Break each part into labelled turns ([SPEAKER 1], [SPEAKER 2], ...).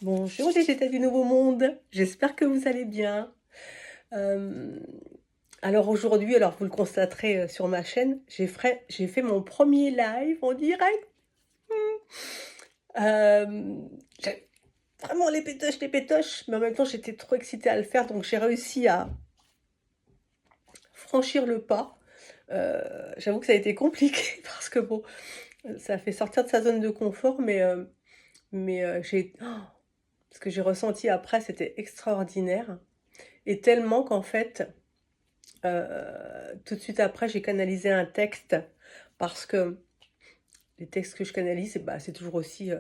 [SPEAKER 1] Bonjour les États du Nouveau Monde, j'espère que vous allez bien. Hem, alors aujourd'hui, alors vous le constaterez, sur ma chaîne, j'ai fait mon premier live en direct. J'avais vraiment les pétoches, mais en même temps j'étais trop excitée à le faire, donc j'ai réussi à franchir le pas. J'avoue que ça a été compliqué parce que bon, ça fait sortir de sa zone de confort, mais ce que j'ai ressenti après, c'était extraordinaire et tellement qu'en fait, tout de suite après, j'ai canalisé un texte parce que les textes que je canalise, c'est toujours aussi,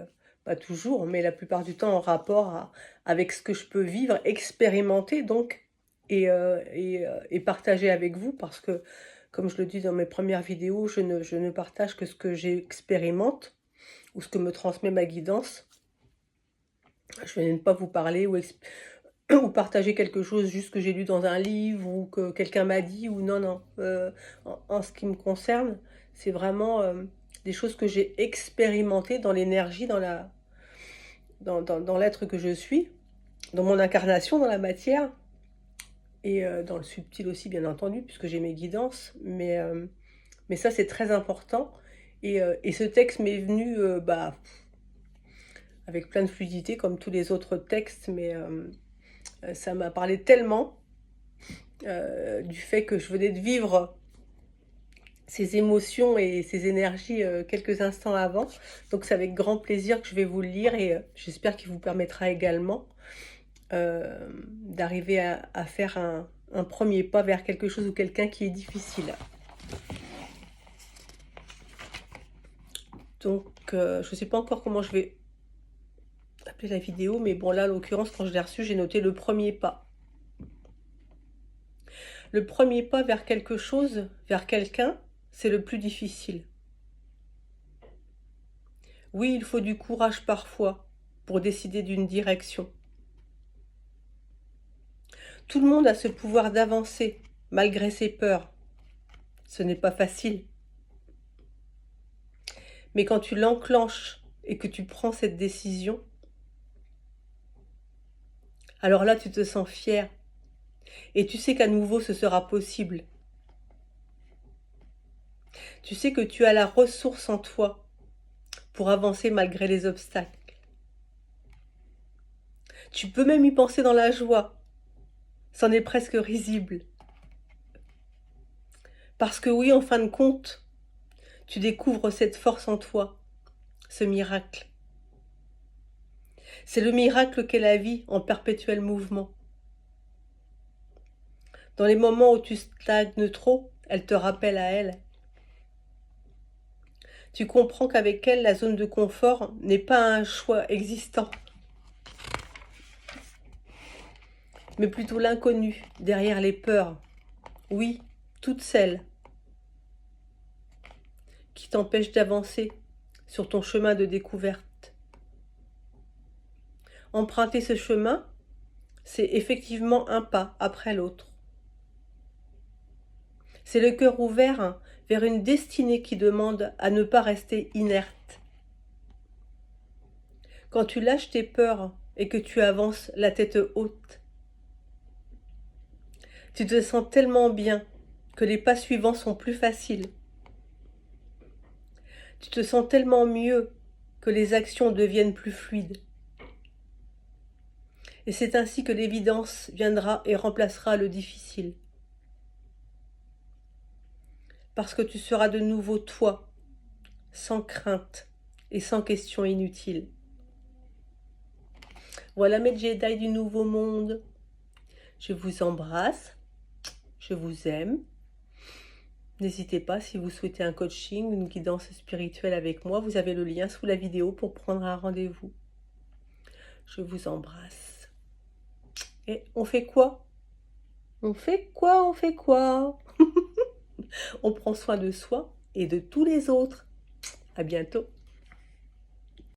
[SPEAKER 1] pas toujours, mais la plupart du temps en rapport avec ce que je peux vivre, expérimenter donc et partager avec vous parce que, comme je le dis dans mes premières vidéos, je ne partage que ce que j'expérimente ou ce que me transmet ma guidance. Je ne viens pas vous parler ou partager quelque chose juste que j'ai lu dans un livre ou que quelqu'un m'a dit ou non, non. En ce qui me concerne, c'est vraiment, des choses que j'ai expérimentées dans l'énergie, dans l'être que je suis, dans mon incarnation, dans la matière et dans le subtil aussi bien entendu puisque j'ai mes guidances. Mais ça c'est très important et ce texte m'est venu, avec plein de fluidité comme tous les autres textes, ça m'a parlé tellement, du fait que je venais de vivre ces émotions et ces énergies, quelques instants avant. Donc c'est avec grand plaisir que je vais vous le lire et j'espère qu'il vous permettra également, d'arriver à faire un 1er pas vers quelque chose ou quelqu'un qui est difficile. Donc je ne sais pas encore comment je vais appeler la vidéo, mais bon là, en l'occurrence, quand je l'ai reçu, j'ai noté le 1er pas. Le 1er pas vers quelque chose, vers quelqu'un, c'est le plus difficile. Oui, il faut du courage parfois pour décider d'une direction. Tout le monde a ce pouvoir d'avancer, malgré ses peurs. Ce n'est pas facile. Mais quand tu l'enclenches et que tu prends cette décision, alors là, tu te sens fier. Et tu sais qu'à nouveau, ce sera possible. Tu sais que tu as la ressource en toi pour avancer malgré les obstacles. Tu peux même y penser dans la joie. C'en est presque risible. Parce que oui, en fin de compte, tu découvres cette force en toi, ce miracle. C'est le miracle qu'est la vie en perpétuel mouvement. Dans les moments où tu stagnes trop, elle te rappelle à elle. Tu comprends qu'avec elle, la zone de confort n'est pas un choix existant, mais plutôt l'inconnu derrière les peurs. Oui, toutes celles qui t'empêchent d'avancer sur ton chemin de découverte. Emprunter ce chemin, c'est effectivement un pas après l'autre. C'est le cœur ouvert vers une destinée qui demande à ne pas rester inerte. Quand tu lâches tes peurs et que tu avances la tête haute, tu te sens tellement bien que les pas suivants sont plus faciles. Tu te sens tellement mieux que les actions deviennent plus fluides. Et c'est ainsi que l'évidence viendra et remplacera le difficile. Parce que tu seras de nouveau toi, sans crainte et sans questions inutiles. Voilà mes Jedi du Nouveau Monde. Je vous embrasse, je vous aime. N'hésitez pas, si vous souhaitez un coaching, une guidance spirituelle avec moi, vous avez le lien sous la vidéo pour prendre un rendez-vous. Je vous embrasse. Et on fait quoi? On fait quoi? On fait quoi? On prend soin de soi et de tous les autres. À bientôt.